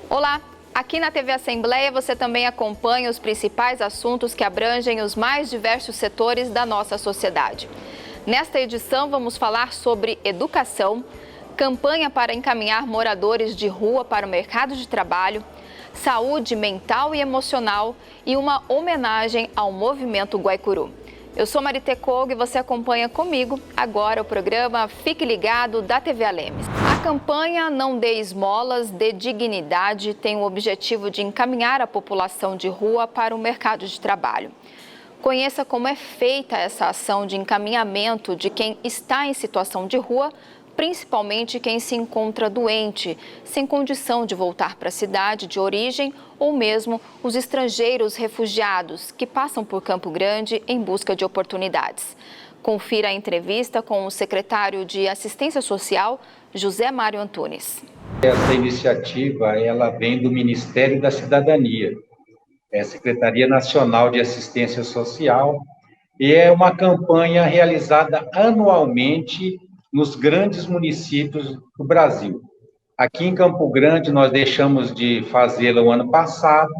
Olá! Aqui na TV Assembleia você também acompanha os principais assuntos que abrangem os mais diversos setores da nossa sociedade. Nesta edição vamos falar sobre educação, campanha para encaminhar moradores de rua para o mercado de trabalho, saúde mental e emocional e uma homenagem ao movimento Guaicuru. Eu sou Marité Kogo e você acompanha comigo agora o programa Fique Ligado da TV Alemes. A campanha Não Dê Esmolas, Dê Dignidade tem o objetivo de encaminhar a população de rua para o mercado de trabalho. Conheça como é feita essa ação de encaminhamento de quem está em situação de rua, principalmente quem se encontra doente, sem condição de voltar para a cidade de origem ou mesmo os estrangeiros refugiados que passam por Campo Grande em busca de oportunidades. Confira a entrevista com o secretário de Assistência Social, José Mário Antunes. Essa iniciativa ela vem do Ministério da Cidadania, é a Secretaria Nacional de Assistência Social, e é uma campanha realizada anualmente nos grandes municípios do Brasil. Aqui em Campo Grande, nós deixamos de fazê-la o ano passado,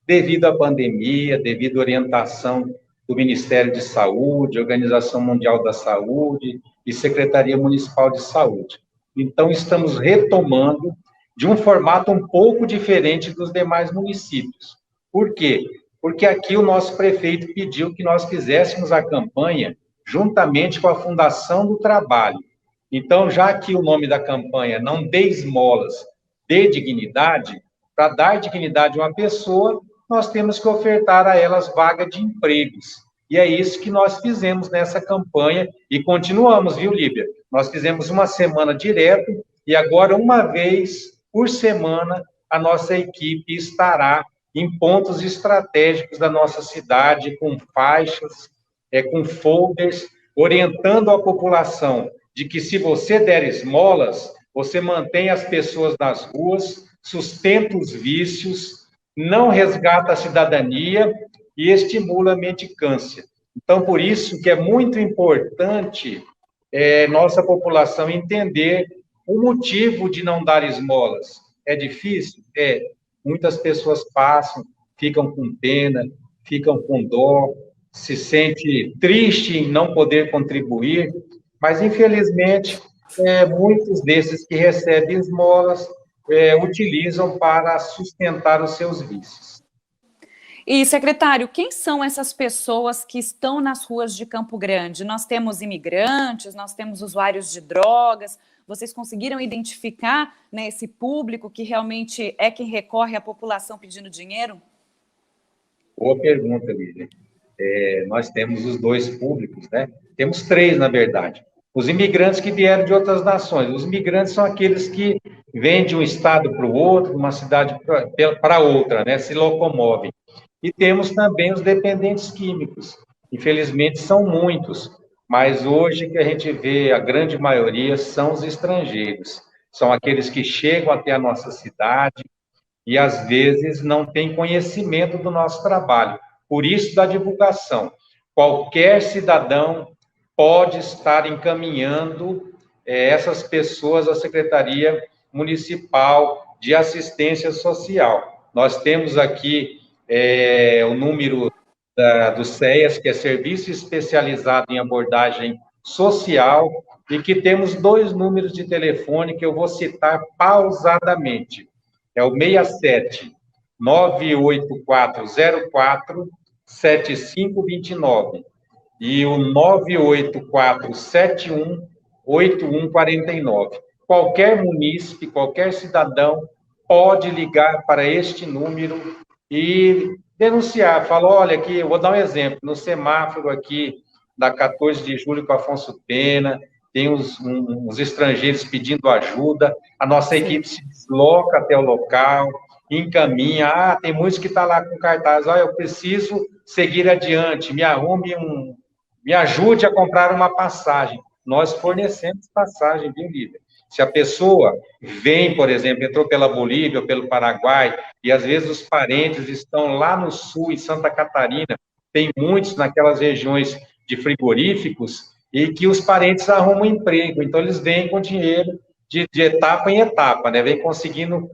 devido à pandemia, devido à orientação do Ministério de Saúde, Organização Mundial da Saúde e Secretaria Municipal de Saúde. Então, estamos retomando de um formato um pouco diferente dos demais municípios. Por quê? Porque aqui o nosso prefeito pediu que nós fizéssemos a campanha juntamente com a Fundação do Trabalho. Então, já que o nome da campanha Não Dê Esmolas, Dê Dignidade, para dar dignidade a uma pessoa, nós temos que ofertar a elas vaga de empregos. E é isso que nós fizemos nessa campanha e continuamos, viu, Líbia? Nós fizemos uma semana direto e agora, uma vez por semana, a nossa equipe estará em pontos estratégicos da nossa cidade, com faixas, com folders, orientando a população de que se você der esmolas, você mantém as pessoas nas ruas, sustenta os vícios, não resgata a cidadania e estimula a mendicância. Então, por isso que é muito importante nossa população entender o motivo de não dar esmolas. É difícil? É. Muitas pessoas passam, ficam com pena, ficam com dó, se sente triste em não poder contribuir, mas, infelizmente, muitos desses que recebem esmolas utilizam para sustentar os seus vícios. E, secretário, quem são essas pessoas que estão nas ruas de Campo Grande? Nós temos imigrantes, nós temos usuários de drogas. Vocês conseguiram identificar, né, esse público que realmente é quem recorre à população pedindo dinheiro? Boa pergunta, Lídia. Nós temos os dois públicos, né? Temos três, na verdade. Os imigrantes que vieram de outras nações. Os imigrantes são aqueles que vêm de um estado para o outro, de uma cidade para outra, né? Se locomovem. E temos também os dependentes químicos. Infelizmente, são muitos, mas hoje que a gente vê, a grande maioria são os estrangeiros. São aqueles que chegam até a nossa cidade e, às vezes, não têm conhecimento do nosso trabalho. Por isso, da divulgação. Qualquer cidadão pode estar encaminhando essas pessoas à Secretaria Municipal de Assistência Social. Nós temos aqui o número do SEAS, que é Serviço Especializado em Abordagem Social, e que temos dois números de telefone que eu vou citar pausadamente. É o 67 98404 7529 e o 98471 8149. Qualquer munícipe, qualquer cidadão pode ligar para este número e denunciar. Fala, olha, aqui, eu vou dar um exemplo, no semáforo aqui da 14 de julho com Afonso Pena, tem uns estrangeiros pedindo ajuda, a nossa equipe se desloca até o local, encaminha, tem muitos que estão lá com cartaz, eu preciso seguir adiante, me ajude a comprar uma passagem. Nós fornecemos passagem, viu, Lívia? Se a pessoa vem, por exemplo, entrou pela Bolívia ou pelo Paraguai, e às vezes os parentes estão lá no sul, em Santa Catarina, tem muitos naquelas regiões de frigoríficos, e que os parentes arrumam emprego, então eles vêm com dinheiro de etapa em etapa, né? Vem conseguindo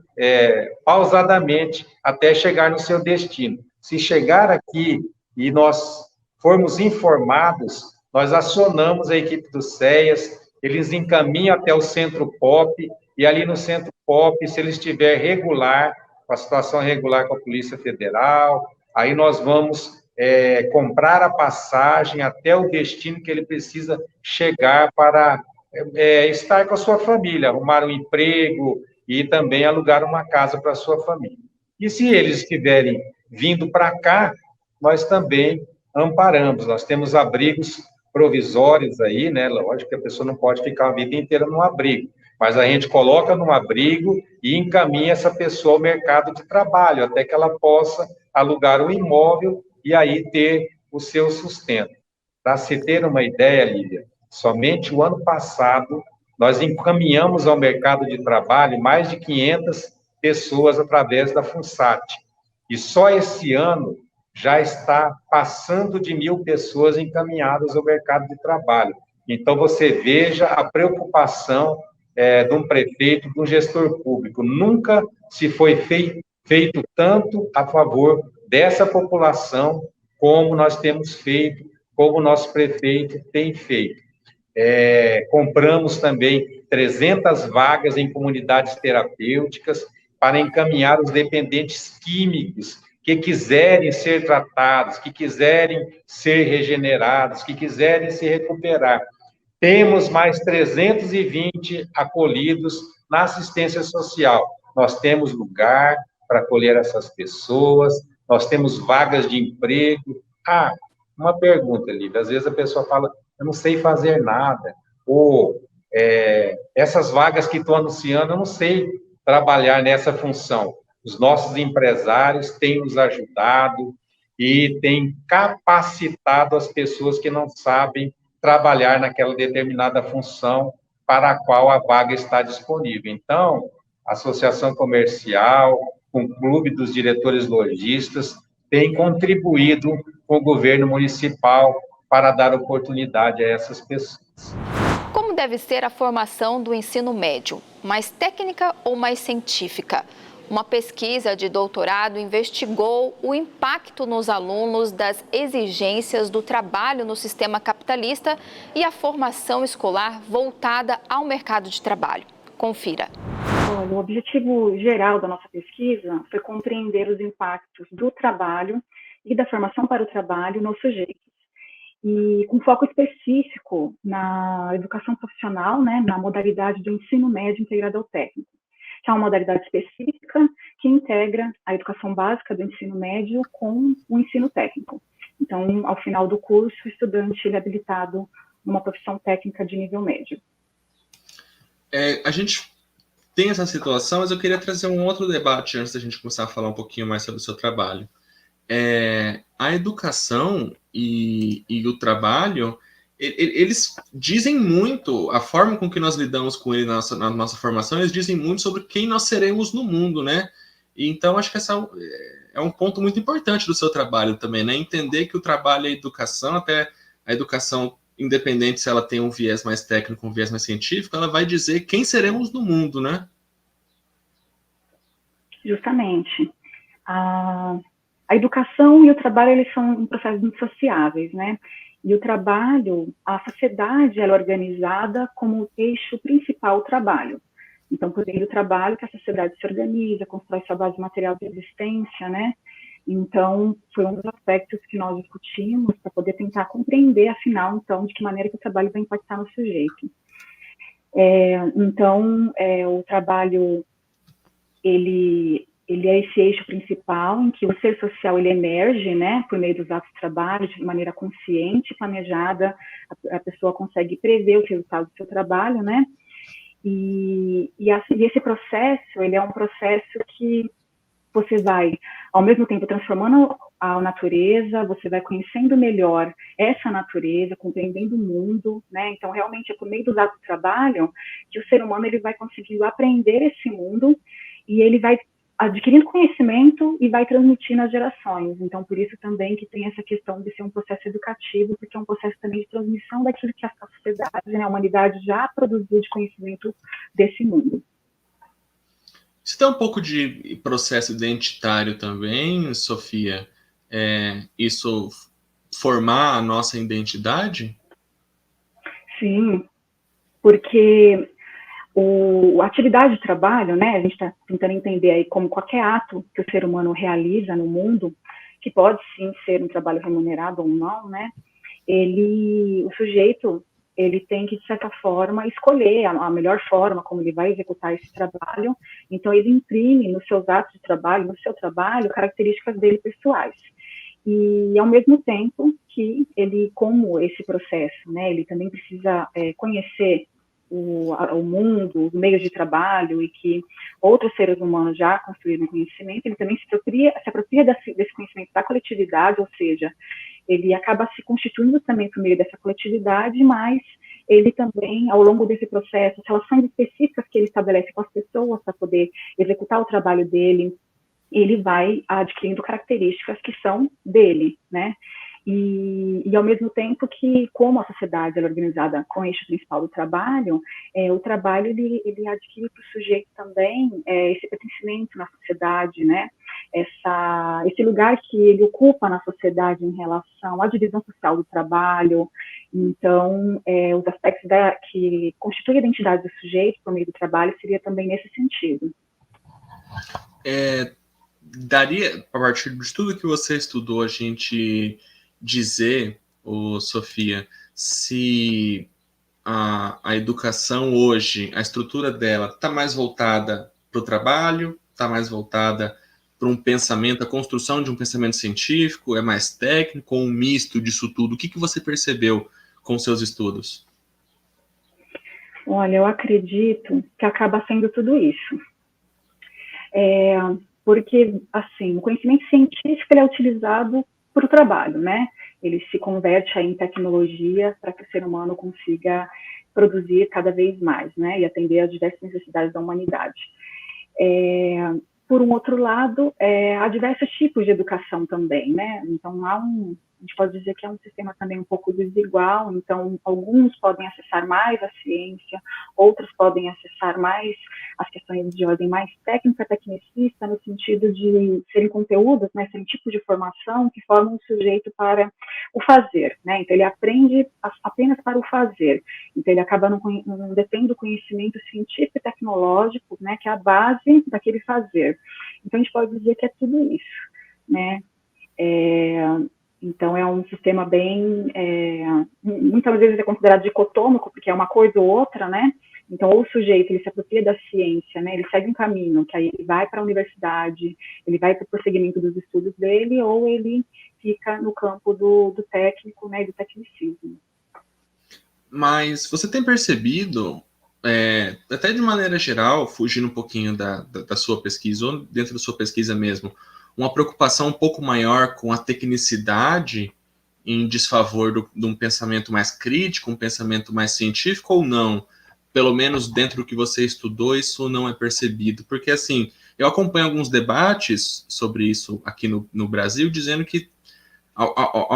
pausadamente até chegar no seu destino. Se chegar aqui e nós formos informados, nós acionamos a equipe do CEAS, eles encaminham até o Centro POP, e ali no Centro POP, se ele estiver regular, com a situação regular com a Polícia Federal, aí nós vamos comprar a passagem até o destino que ele precisa chegar para estar com a sua família, arrumar um emprego e também alugar uma casa para a sua família. E se eles estiverem vindo para cá, nós também amparamos. Nós temos abrigos provisórios aí, né? Lógico que a pessoa não pode ficar a vida inteira num abrigo, mas a gente coloca num abrigo e encaminha essa pessoa ao mercado de trabalho, até que ela possa alugar um imóvel e aí ter o seu sustento. Para se ter uma ideia, Lívia, somente o ano passado, nós encaminhamos ao mercado de trabalho mais de 500 pessoas através da FUNSAT. E só esse ano já está passando de 1.000 pessoas encaminhadas ao mercado de trabalho. Então, você veja a preocupação de um prefeito, de um gestor público. Nunca se foi feito tanto a favor dessa população como nós temos feito, como o nosso prefeito tem feito. Compramos também 300 vagas em comunidades terapêuticas para encaminhar os dependentes químicos que quiserem ser tratados, que quiserem ser regenerados, que quiserem se recuperar. Temos mais 320 acolhidos na assistência social. Nós temos lugar para acolher essas pessoas, nós temos vagas de emprego. Uma pergunta, Lívia, às vezes a pessoa fala, eu não sei fazer nada, ou essas vagas que estão anunciando, eu não sei trabalhar nessa função. Os nossos empresários têm nos ajudado e têm capacitado as pessoas que não sabem trabalhar naquela determinada função para a qual a vaga está disponível. Então, a Associação Comercial, com o Clube dos Diretores Lojistas, tem contribuído com o governo municipal para dar oportunidade a essas pessoas. Como deve ser a formação do ensino médio? Mais técnica ou mais científica? Uma pesquisa de doutorado investigou o impacto nos alunos das exigências do trabalho no sistema capitalista e a formação escolar voltada ao mercado de trabalho. Confira. Olha, o objetivo geral da nossa pesquisa foi compreender os impactos do trabalho e da formação para o trabalho nos sujeitos, e com foco específico na educação profissional, né, na modalidade do ensino médio integrado ao técnico, que é uma modalidade específica que integra a educação básica do ensino médio com o ensino técnico. Então, ao final do curso, o estudante ele é habilitado numa profissão técnica de nível médio. A gente tem essa situação, mas eu queria trazer um outro debate antes da gente começar a falar um pouquinho mais sobre o seu trabalho. A educação e o trabalho, eles dizem muito, a forma com que nós lidamos com ele na nossa formação, eles dizem muito sobre quem nós seremos no mundo, né? E então, acho que esse é um ponto muito importante do seu trabalho também, né? Entender que o trabalho é educação, até a educação, independente se ela tem um viés mais técnico, um viés mais científico, ela vai dizer quem seremos no mundo, né? Justamente. A educação e o trabalho, eles são processos indissociáveis, né? E o trabalho, a sociedade, ela é organizada como o eixo principal o trabalho. Então, por meio do trabalho que a sociedade se organiza, constrói sua base material de existência, né? Então, foi um dos aspectos que nós discutimos para poder tentar compreender, afinal, então, de que maneira que o trabalho vai impactar no sujeito. O trabalho, ele é esse eixo principal em que o ser social ele emerge, né, por meio dos atos de trabalho, de maneira consciente, planejada, a pessoa consegue prever os resultados do seu trabalho, né, e esse processo, ele é um processo que você vai, ao mesmo tempo, transformando a natureza, você vai conhecendo melhor essa natureza, compreendendo o mundo, né, então realmente é por meio dos atos de trabalho que o ser humano ele vai conseguir aprender esse mundo e ele vai adquirindo conhecimento e vai transmitindo às gerações. Então, por isso também que tem essa questão de ser um processo educativo, porque é um processo também de transmissão daquilo que a sociedade, né, a humanidade já produziu de conhecimento desse mundo. Isso tem um pouco de processo identitário também, Sofia? Isso formar a nossa identidade? Sim, porque a atividade de trabalho, né, a gente está tentando entender aí como qualquer ato que o ser humano realiza no mundo, que pode sim ser um trabalho remunerado ou não, né, o sujeito, ele tem que, de certa forma, escolher a melhor forma como ele vai executar esse trabalho, então ele imprime nos seus atos de trabalho, no seu trabalho, características dele pessoais. E, ao mesmo tempo que ele, como esse processo, né, ele também precisa conhecer o mundo, os meios de trabalho, e que outros seres humanos já construíram conhecimento, ele também se apropria desse conhecimento da coletividade, ou seja, ele acaba se constituindo também por meio dessa coletividade, mas ele também, ao longo desse processo, as relações específicas que ele estabelece com as pessoas para poder executar o trabalho dele, ele vai adquirindo características que são dele, né? E ao mesmo tempo que, como a sociedade é organizada com o eixo principal do trabalho, o trabalho ele adquire para o sujeito também esse pertencimento na sociedade, né? Esse lugar que ele ocupa na sociedade em relação à divisão social do trabalho. Então, os aspectos que constituem a identidade do sujeito por meio do trabalho seria também nesse sentido. Daria, a partir de tudo que você estudou, a gente dizer, Sofia, se a educação hoje, a estrutura dela está mais voltada para o trabalho, está mais voltada para um pensamento, a construção de um pensamento científico, é mais técnico ou um misto disso tudo? O que você percebeu com seus estudos? Olha, eu acredito que acaba sendo tudo isso. Porque, assim, o conhecimento científico ele é utilizado para o trabalho, né? Ele se converte aí em tecnologia para que o ser humano consiga produzir cada vez mais, né? E atender às diversas necessidades da humanidade. Por um outro lado, há diversos tipos de educação também, né? Então, a gente pode dizer que é um sistema também um pouco desigual, então alguns podem acessar mais a ciência, outros podem acessar mais as questões de ordem mais técnica, tecnicista, no sentido de serem conteúdos, né, serem tipos de formação que formam o sujeito para o fazer, né? Então ele aprende apenas para o fazer, então ele acaba não detendo o conhecimento científico e tecnológico, né, que é a base daquele fazer. Então a gente pode dizer que é tudo isso, né? Então, é um sistema bem, muitas vezes é considerado dicotômico, porque é uma coisa ou outra, né? Então, ou o sujeito, ele se apropria da ciência, né? Ele segue um caminho, que aí ele vai para a universidade, ele vai para o prosseguimento dos estudos dele, ou ele fica no campo do técnico, né? E do tecnicismo. Mas você tem percebido, até de maneira geral, fugindo um pouquinho da sua pesquisa, ou dentro da sua pesquisa mesmo, uma preocupação um pouco maior com a tecnicidade em desfavor de um pensamento mais crítico, um pensamento mais científico, ou não? Pelo menos dentro do que você estudou, isso não é percebido. Porque, assim, eu acompanho alguns debates sobre isso aqui no Brasil, dizendo que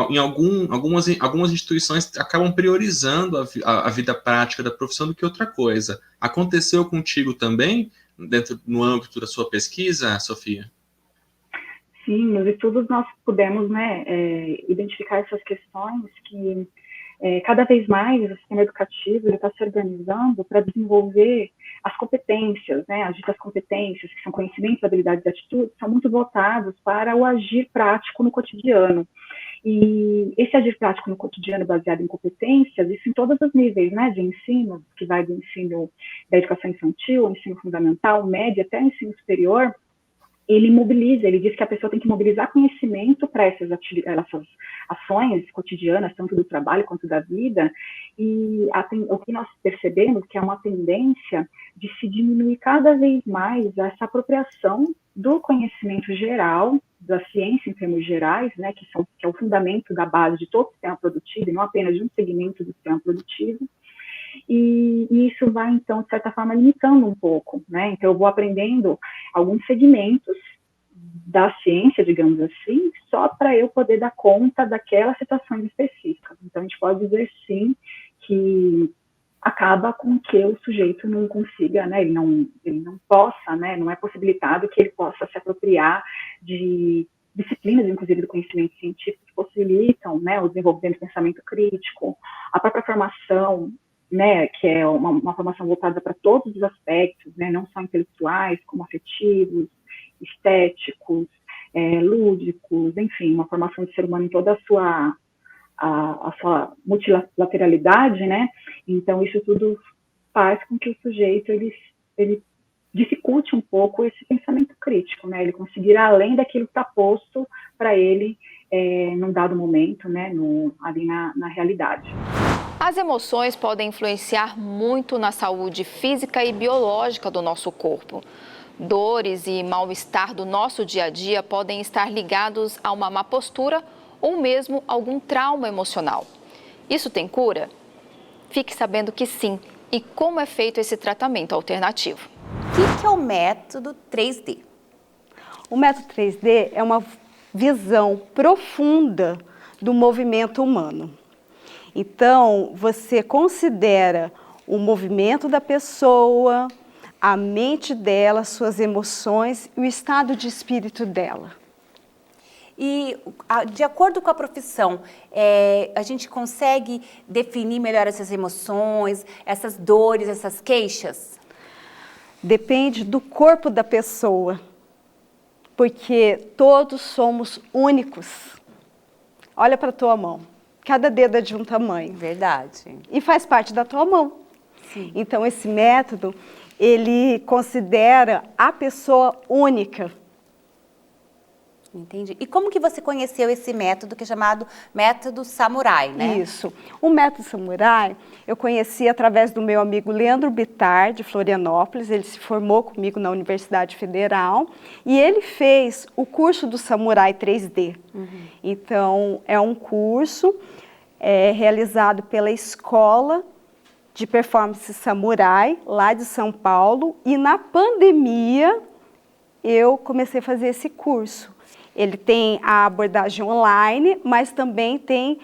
em algumas instituições acabam priorizando a vida prática da profissão do que outra coisa. Aconteceu contigo também, no âmbito da sua pesquisa, Sofia? Sim, nos estudos nós pudemos, né, identificar essas questões que cada vez mais o sistema educativo está se organizando para desenvolver as competências, né, as ditas competências, que são conhecimentos, habilidades e atitudes, são muito voltados para o agir prático no cotidiano. E esse agir prático no cotidiano baseado em competências, isso em todos os níveis, né, de ensino, que vai do ensino da educação infantil, ensino fundamental, médio, até o ensino superior, ele mobiliza, ele diz que a pessoa tem que mobilizar conhecimento para essas ações cotidianas, tanto do trabalho quanto da vida, e o que nós percebemos que é uma tendência de se diminuir cada vez mais essa apropriação do conhecimento geral, da ciência em termos gerais, né, que é o fundamento da base de todo o sistema produtivo, e não apenas de um segmento do sistema produtivo, e isso vai, então, de certa forma, limitando um pouco, né? Então, eu vou aprendendo alguns segmentos da ciência, digamos assim, só para eu poder dar conta daquelas situações específicas. Então, a gente pode dizer, sim, que acaba com que o sujeito não consiga, né, ele não possa, né, não é possibilitado que ele possa se apropriar de disciplinas, inclusive do conhecimento científico, que possibilitam, né, o desenvolvimento do pensamento crítico, a própria formação, né, que é uma formação voltada para todos os aspectos, né, não só intelectuais, como afetivos, estéticos, lúdicos, enfim, uma formação de ser humano em toda a sua multilateralidade, né? Então, isso tudo faz com que o sujeito, ele dificulte um pouco esse pensamento crítico, né? Ele conseguir ir além daquilo que está posto para ele num dado momento, né? Ali na realidade. As emoções podem influenciar muito na saúde física e biológica do nosso corpo. Dores e mal-estar do nosso dia a dia podem estar ligados a uma má postura ou mesmo algum trauma emocional. Isso tem cura? Fique sabendo que sim. E como é feito esse tratamento alternativo? O que é o método 3D? O método 3D é uma visão profunda do movimento humano. Então, você considera o movimento da pessoa, a mente dela, suas emoções e o estado de espírito dela. E, de acordo com a profissão, a gente consegue definir melhor essas emoções, essas dores, essas queixas? Depende do corpo da pessoa, porque todos somos únicos. Olha para a tua mão, cada dedo é de um tamanho. Verdade. E faz parte da tua mão. Sim. Então, esse método, ele considera a pessoa única. Entendi. E como que você conheceu esse método que é chamado método samurai, né? Isso. O método samurai eu conheci através do meu amigo Leandro Bittar, de Florianópolis. Ele se formou comigo na Universidade Federal e ele fez o curso do Samurai 3D. Então, é um curso realizado pela Escola de Performance Samurai, lá de São Paulo. E na pandemia, eu comecei a fazer esse curso. Ele tem a abordagem online, mas também tem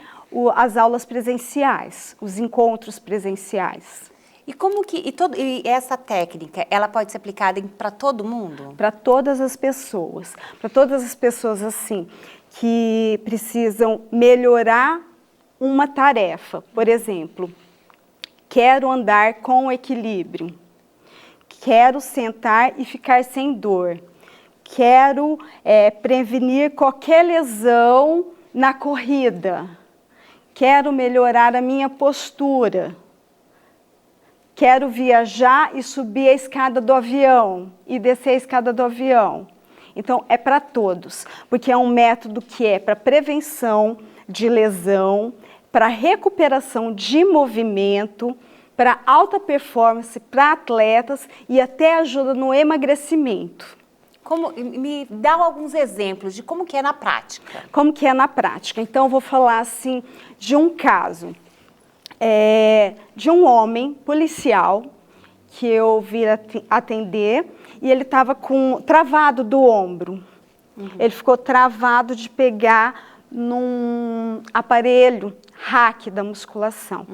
as aulas presenciais, os encontros presenciais. E como que e essa técnica, ela pode ser aplicada para todo mundo? Para todas as pessoas. Para todas as pessoas, assim, que precisam melhorar uma tarefa. Por exemplo, quero andar com equilíbrio. Quero sentar e ficar sem dor. Quero prevenir qualquer lesão na corrida. Quero melhorar a minha postura. Quero viajar e subir a escada do avião e descer a escada do avião. Então, é para todos, porque é um método que é para prevenção de lesão, para recuperação de movimento, para alta performance para atletas e até ajuda no emagrecimento. Me dá alguns exemplos de como que é na prática. Como que é na prática? Então, eu vou falar assim de um caso de um homem policial que eu vi atender e ele estava travado do ombro. Ele ficou travado de pegar num aparelho hack da musculação.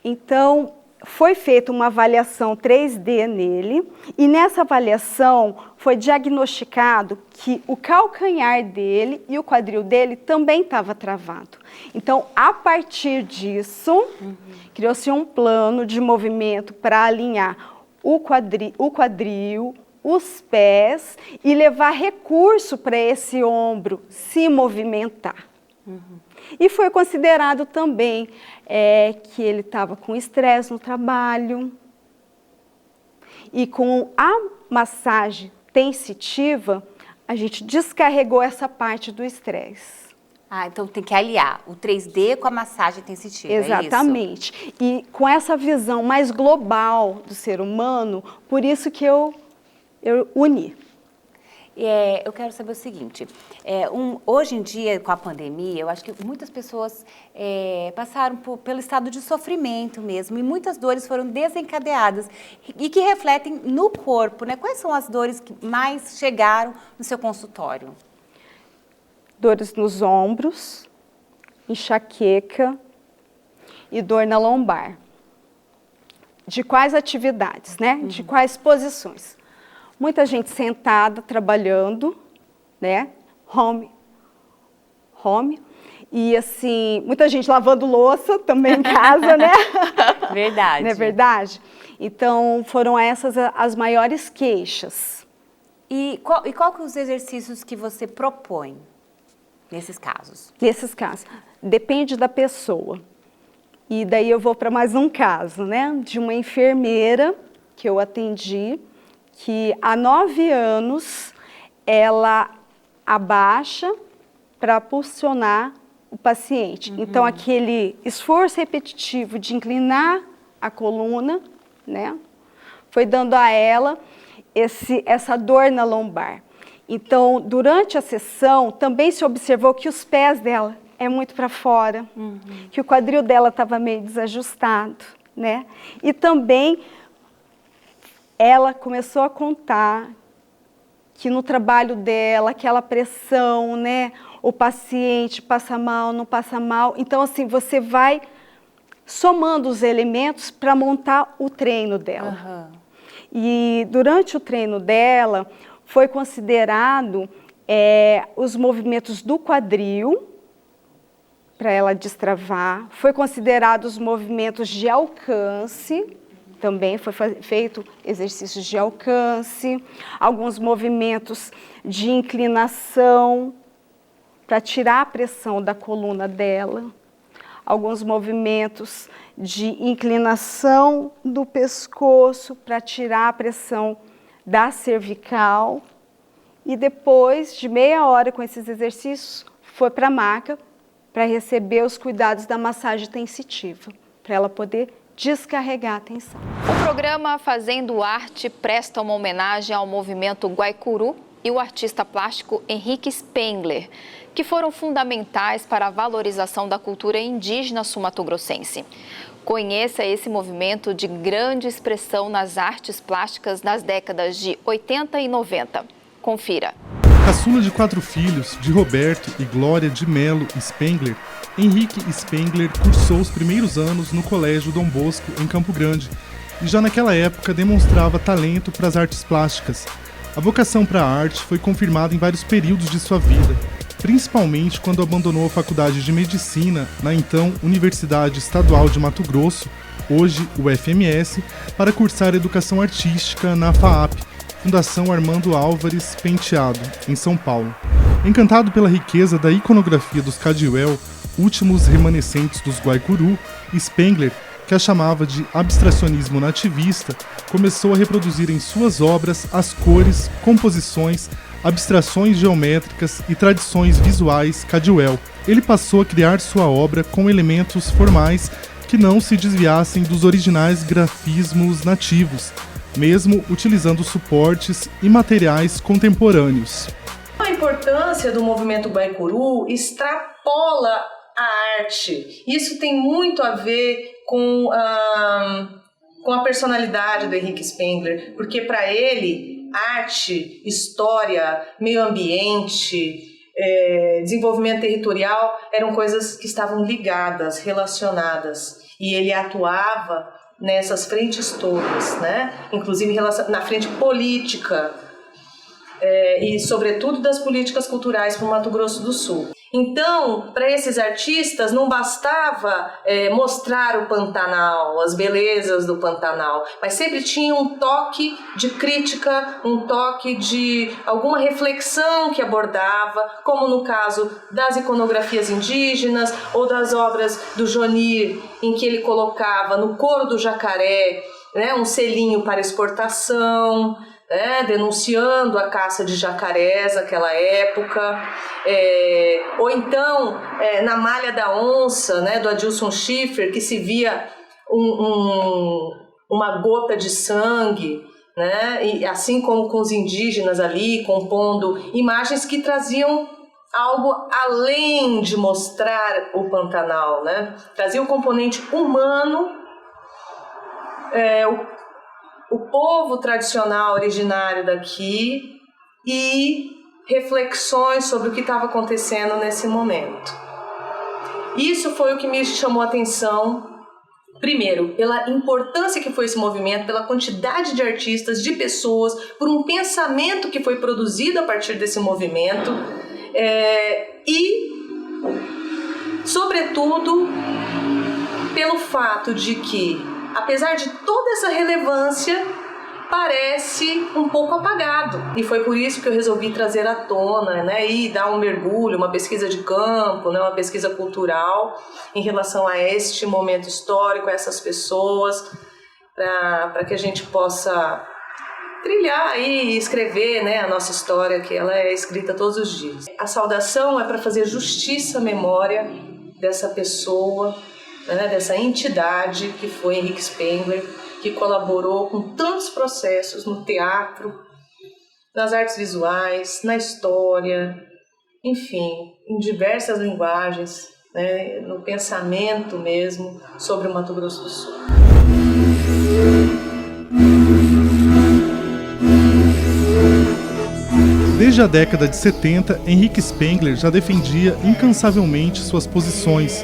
Então, foi feita uma avaliação 3D nele e nessa avaliação foi diagnosticado que o calcanhar dele e o quadril dele também estava travado. Então, a partir disso, criou-se um plano de movimento para alinhar o quadril, os pés e levar recurso para esse ombro se movimentar. E foi considerado também que ele estava com estresse no trabalho. E com a massagem tensitiva, a gente descarregou essa parte do estresse. Então tem que aliar o 3D com a massagem tensitiva. Exatamente. É isso? E com essa visão mais global do ser humano, por isso que eu uni. Eu quero saber o seguinte, hoje em dia, com a pandemia, eu acho que muitas pessoas passaram pelo estado de sofrimento mesmo, e muitas dores foram desencadeadas e que refletem no corpo, né? Quais são as dores que mais chegaram no seu consultório? Dores nos ombros, enxaqueca e dor na lombar. De quais atividades, né? De quais posições? Muita gente sentada, trabalhando, né? Home. E assim, muita gente lavando louça também em casa, né? Verdade. Não é verdade? Então, foram essas as maiores queixas. E qual que são os exercícios que você propõe nesses casos? Nesses casos, depende da pessoa. E daí eu vou para mais um caso, né? De uma enfermeira que eu atendi, que há 9 anos ela abaixa para posicionar o paciente. Então, aquele esforço repetitivo de inclinar a coluna, né? Foi dando a ela essa dor na lombar. Então, durante a sessão, também se observou que os pés dela muito para fora, que o quadril dela estava meio desajustado, né? E também ela começou a contar que no trabalho dela, aquela pressão, né? O paciente passa mal, não passa mal. Então, assim, você vai somando os elementos para montar o treino dela. E durante o treino dela, foi considerado os movimentos do quadril, para ela destravar. Foi considerado os movimentos de alcance, também foi feito exercícios de alcance, alguns movimentos de inclinação, para tirar a pressão da coluna dela, alguns movimentos de inclinação do pescoço, para tirar a pressão da cervical, e depois de meia hora com esses exercícios, foi para a maca, para receber os cuidados da massagem tensitiva, para ela poder descarregar a tensão. O programa Fazendo Arte presta uma homenagem ao movimento Guaicuru e o artista plástico Henrique Spengler, que foram fundamentais para a valorização da cultura indígena sul-mato-grossense. Conheça esse movimento de grande expressão nas artes plásticas nas décadas de 80 e 90. Confira. Caçula de 4 filhos, de Roberto e Glória de Melo Spengler, Henrique Spengler cursou os primeiros anos no Colégio Dom Bosco, em Campo Grande, e já naquela época demonstrava talento para as artes plásticas. A vocação para a arte foi confirmada em vários períodos de sua vida, principalmente quando abandonou a Faculdade de Medicina na então Universidade Estadual de Mato Grosso, hoje UFMS, para cursar Educação Artística na FAAP, Fundação Armando Álvares Penteado, em São Paulo. Encantado pela riqueza da iconografia dos Cadiuel, últimos remanescentes dos Guaicuru, Spengler, que a chamava de abstracionismo nativista, começou a reproduzir em suas obras as cores, composições, abstrações geométricas e tradições visuais Cadiuel. Ele passou a criar sua obra com elementos formais que não se desviassem dos originais grafismos nativos, mesmo utilizando suportes e materiais contemporâneos. A importância do movimento Guaicuru extrapola a arte. Isso tem muito a ver com a personalidade do Henrique Spengler, porque para ele, arte, história, meio ambiente, desenvolvimento territorial eram coisas que estavam ligadas, relacionadas. E ele atuava nessas frentes todas, né? Inclusive na frente política e, sobretudo, das políticas culturais para o Mato Grosso do Sul. Então, para esses artistas, não bastava mostrar o Pantanal, as belezas do Pantanal, mas sempre tinha um toque de crítica, um toque de alguma reflexão que abordava, como no caso das iconografias indígenas ou das obras do Jonir, em que ele colocava no couro do jacaré, né, um selinho para exportação, denunciando a caça de jacarés naquela época, ou então na Malha da Onça, né, do Adilson Schiffer, que se via uma gota de sangue, né? E assim como com os indígenas ali, compondo imagens que traziam algo além de mostrar o Pantanal, né? Trazia o componente humano, o povo tradicional originário daqui e reflexões sobre o que estava acontecendo nesse momento. Isso foi o que me chamou a atenção, primeiro, pela importância que foi esse movimento, pela quantidade de artistas, de pessoas, por um pensamento que foi produzido a partir desse movimento e, sobretudo, pelo fato de que, apesar de toda essa relevância, parece um pouco apagado. E foi por isso que eu resolvi trazer à tona, né, e dar um mergulho, uma pesquisa de campo, né, uma pesquisa cultural em relação a este momento histórico, a essas pessoas, para que a gente possa trilhar e escrever, né, a nossa história, que ela é escrita todos os dias. A saudação é para fazer justiça à memória dessa pessoa, né, dessa entidade que foi Henrique Spengler, que colaborou com tantos processos no teatro, nas artes visuais, na história, enfim, em diversas linguagens, né, no pensamento mesmo sobre o Mato Grosso do Sul. Desde a década de 70, Henrique Spengler já defendia incansavelmente suas posições,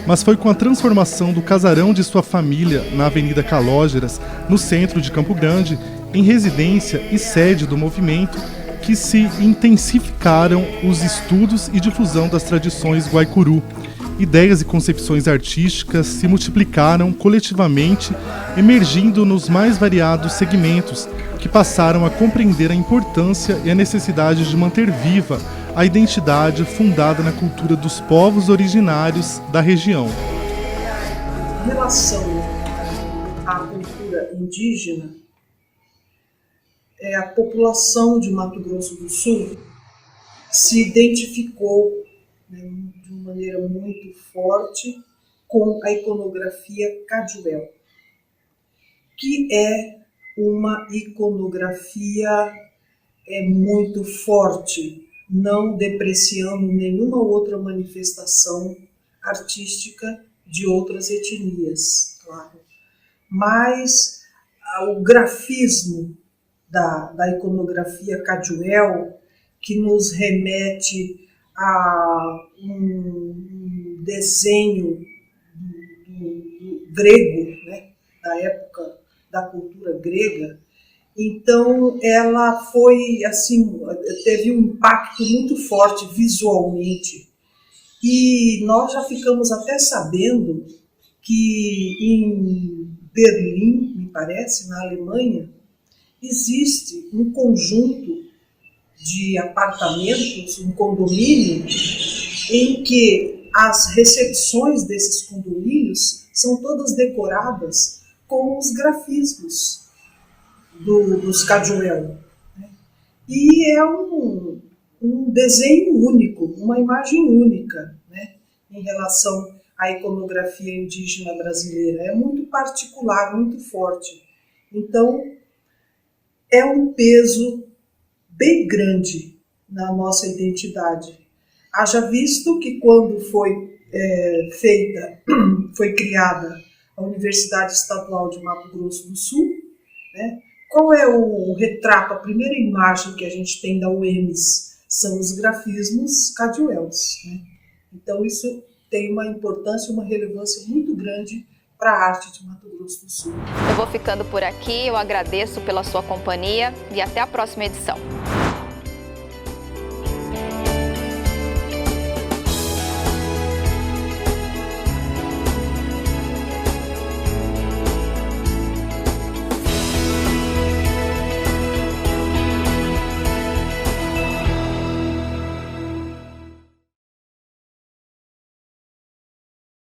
mas foi com a transformação do casarão de sua família na Avenida Calógeras, no centro de Campo Grande, em residência e sede do movimento, que se intensificaram os estudos e difusão das tradições Guaicuru. Ideias e concepções artísticas se multiplicaram coletivamente, emergindo nos mais variados segmentos, que passaram a compreender a importância e a necessidade de manter viva a identidade fundada na cultura dos povos originários da região. Em relação à cultura indígena, a população de Mato Grosso do Sul se identificou, né, de uma maneira muito forte com a iconografia Cajuel, que é uma iconografia muito forte, não depreciando nenhuma outra manifestação artística de outras etnias, claro. Mas o grafismo da iconografia Cajuel, que nos remete a um desenho do grego, né, da época da cultura grega. Então, ela foi, assim, teve um impacto muito forte visualmente. E nós já ficamos até sabendo que em Berlim, me parece, na Alemanha, existe um conjunto de apartamentos, um condomínio, em que as recepções desses condomínios são todas decoradas com os grafismos dos Cajuel. E é um desenho único, uma imagem única, né, em relação à iconografia indígena brasileira. É muito particular, muito forte. Então, é um peso bem grande na nossa identidade. Haja visto que quando foi criada a Universidade Estadual de Mato Grosso do Sul, né, qual é o retrato, a primeira imagem que a gente tem da UEMS? São os grafismos Cajuels, né? Então isso tem uma importância, uma relevância muito grande para a arte de Mato Grosso do Sul. Eu vou ficando por aqui, eu agradeço pela sua companhia e até a próxima edição.